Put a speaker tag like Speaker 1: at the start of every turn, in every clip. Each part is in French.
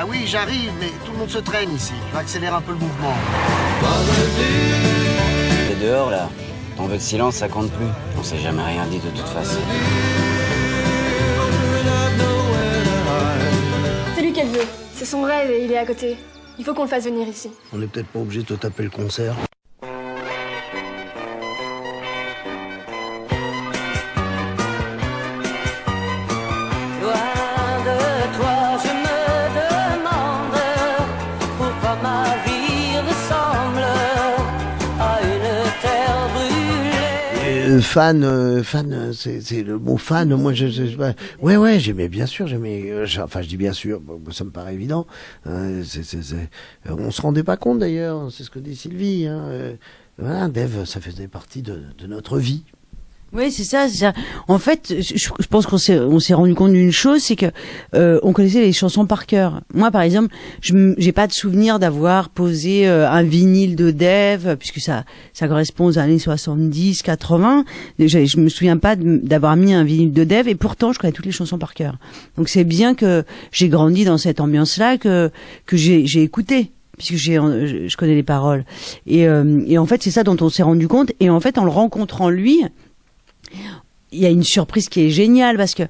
Speaker 1: Ah oui, j'arrive, mais tout le monde se traîne ici. Je vais accélérer un peu le mouvement.
Speaker 2: T'es dehors, là. Ton vœu de silence, ça compte plus. On s'est jamais rien dit de toute façon.
Speaker 3: C'est lui qu'elle veut. C'est son rêve et il est à côté. Il faut qu'on le fasse venir ici.
Speaker 1: On n'est peut-être pas obligé de te taper le concert. C'est le mot fan. Moi, ouais, j'aimais bien sûr, enfin, je dis bien sûr, ça me paraît évident. On se rendait pas compte d'ailleurs, c'est ce que dit Sylvie. Voilà, Dave, ça faisait partie de notre vie.
Speaker 4: Oui, c'est ça, c'est ça. En fait, je pense qu'on s'est rendu compte d'une chose, c'est que on connaissait les chansons par cœur. Moi, par exemple, j'ai pas de souvenir d'avoir posé un vinyle de Dave, puisque ça correspond aux années 70, 80. Je me souviens pas d'avoir mis un vinyle de Dave, et pourtant, je connais toutes les chansons par cœur. Donc, c'est bien que j'ai grandi dans cette ambiance-là, que j'ai écouté, puisque je connais les paroles. Et en fait, c'est ça dont on s'est rendu compte. Et en fait, en le rencontrant lui, il y a une surprise qui est géniale, parce que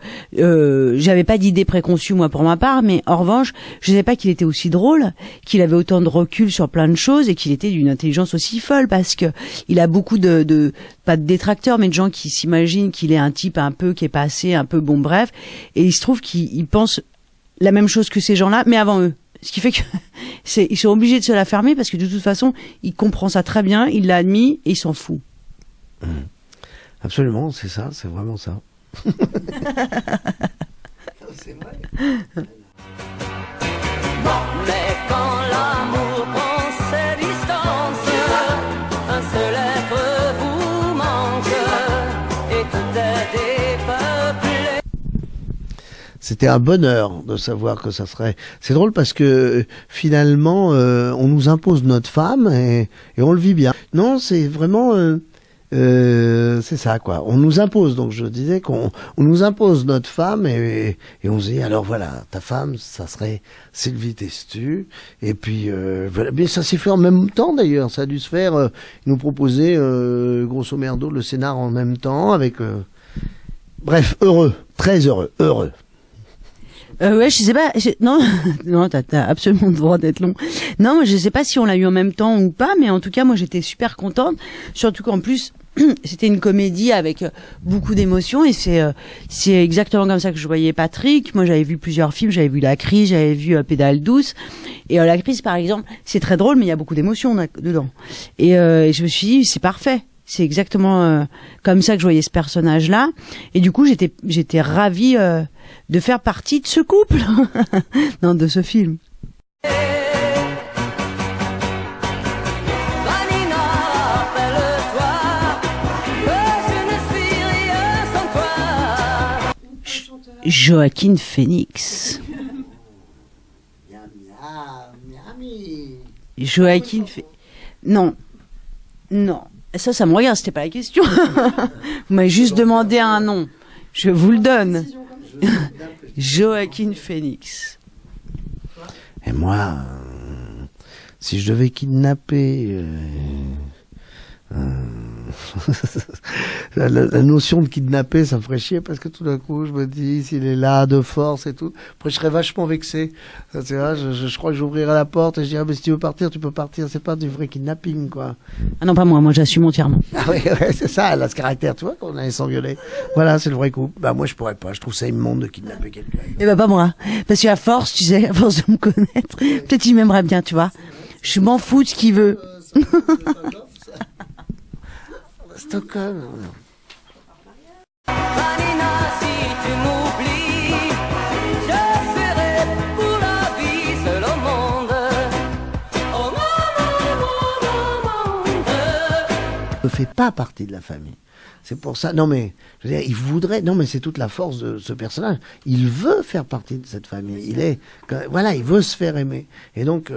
Speaker 4: j'avais pas d'idée préconçue moi pour ma part, mais en revanche, je savais pas qu'il était aussi drôle, qu'il avait autant de recul sur plein de choses et qu'il était d'une intelligence aussi folle, parce que il a beaucoup de pas de détracteurs, mais de gens qui s'imaginent qu'il est un type un peu qui est passé un peu bon bref, et il se trouve qu'il pense la même chose que ces gens-là, mais avant eux. Ce qui fait que ils sont obligés de se la fermer, parce que de toute façon, il comprend ça très bien, il l'a admis et il s'en fout.
Speaker 1: Absolument, c'est ça, c'est vraiment ça. C'est vrai.
Speaker 5: Mais quand l'amour prend ses distances, un seul être vous manque et tout est dépeuplé.
Speaker 1: C'était un bonheur de savoir que ça serait... C'est drôle parce que finalement, on nous impose notre femme et on le vit bien. Non, c'est vraiment... c'est ça, quoi. On nous impose, donc je disais qu'on nous impose notre femme et on se dit, alors voilà, ta femme, ça serait Sylvie Testu. Et puis, voilà. Mais ça s'est fait en même temps d'ailleurs, ça a dû se faire, ils nous proposaient, grosso merdo, le scénar en même temps, avec... Bref, heureux, très heureux.
Speaker 4: Ouais, je sais pas. Non, t'as absolument le droit d'être long. Non, moi, je sais pas si on l'a eu en même temps ou pas, mais en tout cas, moi, j'étais super contente. Surtout qu'en plus, c'était une comédie avec beaucoup d'émotions, et c'est exactement comme ça que je voyais Patrick. Moi, j'avais vu plusieurs films, j'avais vu La Crise, j'avais vu Pédale douce, et La Crise, par exemple, c'est très drôle, mais il y a beaucoup d'émotions dedans. Et je me suis dit, c'est parfait. C'est exactement comme ça que je voyais ce personnage-là, et du coup, j'étais ravie de faire partie de ce couple, non, de ce film. Joaquin Phoenix. Joaquin Phoenix. Non. Ça me regarde, c'était pas la question. Vous m'avez juste demandé un nom. Je vous le donne. Joaquin Phoenix.
Speaker 1: Et moi, si je devais kidnapper... la notion de kidnapper, ça me ferait chier, parce que tout d'un coup je me dis, s'il est là de force et tout, après je serais vachement vexé. C'est vrai, je crois que j'ouvrirais la porte et je dirais, mais si tu veux partir, tu peux partir. C'est pas du vrai kidnapping, quoi.
Speaker 4: Ah non, pas moi j'assume entièrement.
Speaker 1: Ah ouais, c'est ça, elle a ce caractère, tu vois, qu'on allait s'engueuler. Voilà, c'est le vrai coup. Bah moi je pourrais pas, je trouve ça immonde de kidnapper quelqu'un.
Speaker 4: Eh ben pas moi, parce qu'à force, tu sais, à force de me connaître, peut-être il m'aimerait bien, tu vois. Je m'en fous de ce qu'il veut.
Speaker 1: Stockholm.
Speaker 5: Vanina, si tu m'oublies, je serai pour la vie seul au monde. Au monde.
Speaker 1: fait pas partie de la famille. C'est pour ça. Non mais, je veux dire, il voudrait. Non mais c'est toute la force de ce personnage. Il veut faire partie de cette famille. Il est, voilà, il veut se faire aimer. Et donc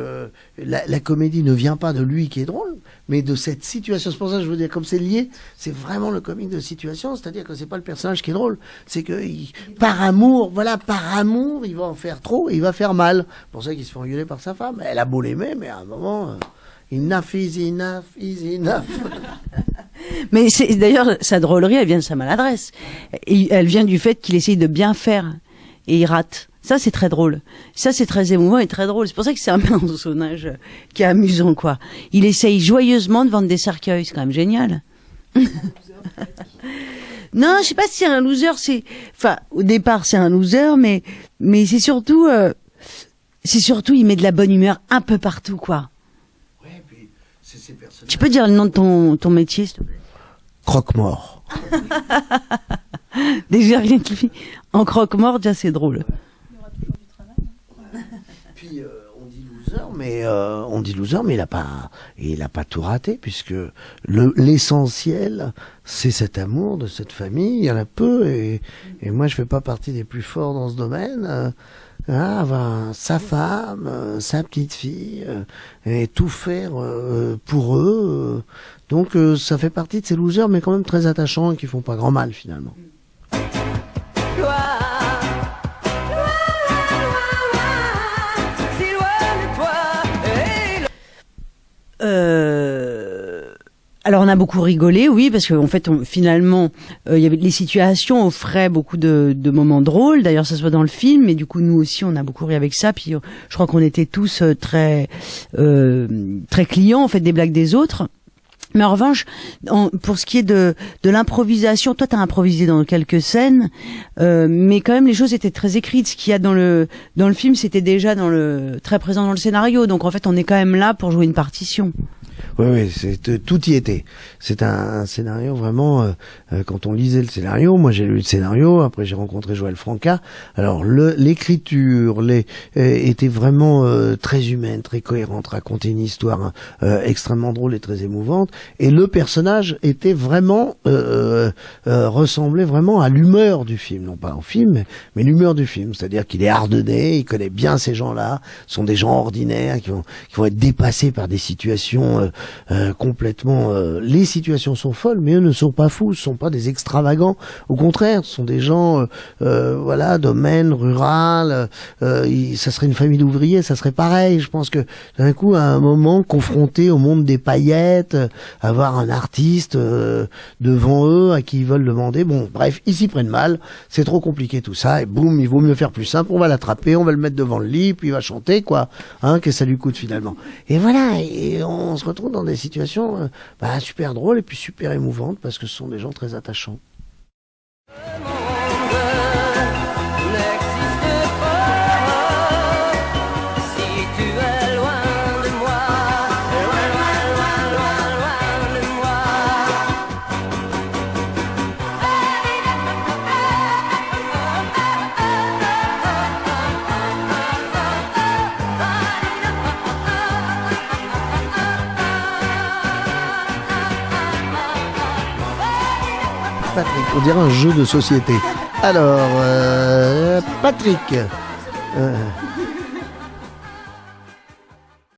Speaker 1: la comédie ne vient pas de lui qui est drôle, mais de cette situation. C'est pour ça que je veux dire, comme c'est lié, c'est vraiment le comique de situation. C'est-à-dire que c'est pas le personnage qui est drôle, c'est que par amour, voilà, par amour, il va en faire trop et il va faire mal. C'est pour ça qu'il se fait engueuler par sa femme. Elle a beau l'aimer, mais à un moment, enough is enough is enough.
Speaker 4: Mais c'est d'ailleurs sa drôlerie, elle vient de sa maladresse. Et elle vient du fait qu'il essaye de bien faire et il rate. Ça, c'est très drôle. Ça, c'est très émouvant et très drôle. C'est pour ça que c'est un personnage qui est amusant, quoi. Il essaye joyeusement de vendre des cercueils. C'est quand même génial. Non, je sais pas si c'est un loser. Enfin, au départ, c'est un loser, mais c'est surtout, il met de la bonne humeur un peu partout, quoi.
Speaker 1: Ouais, puis c'est ces personnages.
Speaker 4: Tu peux dire le nom de ton métier, s'il te plaît?
Speaker 1: Croque-mort.
Speaker 4: Déjà rien qui en croque-mort, déjà c'est drôle.
Speaker 1: Puis on dit loser, mais il a pas tout raté puisque l'essentiel c'est cet amour de cette famille. Il y en a peu et moi je fais pas partie des plus forts dans ce domaine. Avoir sa femme, sa petite fille, et tout faire pour eux. Donc ça fait partie de ces losers, mais quand même très attachants et qui font pas grand mal finalement.
Speaker 4: Alors on a beaucoup rigolé, oui, parce qu'en fait, finalement, il y avait les situations offraient beaucoup de moments drôles. D'ailleurs, ça se voit dans le film, mais du coup, nous aussi, on a beaucoup ri avec ça. Puis, je crois qu'on était tous très clients en fait des blagues des autres. Mais en revanche, pour ce qui est de l'improvisation, toi t'as improvisé dans quelques scènes, mais quand même les choses étaient très écrites. Ce qu'il y a dans le film, c'était déjà très présent dans le scénario. Donc en fait, on est quand même là pour jouer une partition.
Speaker 1: Oui, tout y était. C'est un scénario vraiment. Quand on lisait le scénario, moi j'ai lu le scénario. Après j'ai rencontré Joël Franca. Alors l'écriture, était vraiment très humaine, très cohérente, racontait une histoire extrêmement drôle et très émouvante. Et le personnage était vraiment ressemblait vraiment à l'humeur du film, non pas au film, mais l'humeur du film. C'est-à-dire qu'il est ardennais, il connaît bien ces gens-là. Ce sont des gens ordinaires qui vont être dépassés par des situations complètement. Les situations sont folles, mais eux ne sont pas fous, ce sont pas des extravagants. Au contraire, ce sont des gens, voilà, domaine rural. Ça serait une famille d'ouvriers, ça serait pareil. Je pense que d'un coup, à un moment, confronté au monde des paillettes, avoir un artiste devant eux à qui ils veulent demander. Bon, bref, ils s'y prennent mal. C'est trop compliqué tout ça. Et boum, il vaut mieux faire plus simple. On va l'attraper, on va le mettre devant le lit, puis il va chanter, quoi. Qu'est-ce que ça lui coûte finalement. Et voilà. Et on se retrouve dans des situations super drôles et puis super émouvantes parce que ce sont des gens très attachants. Patrick, on dirait un jeu de société. Alors, Patrick,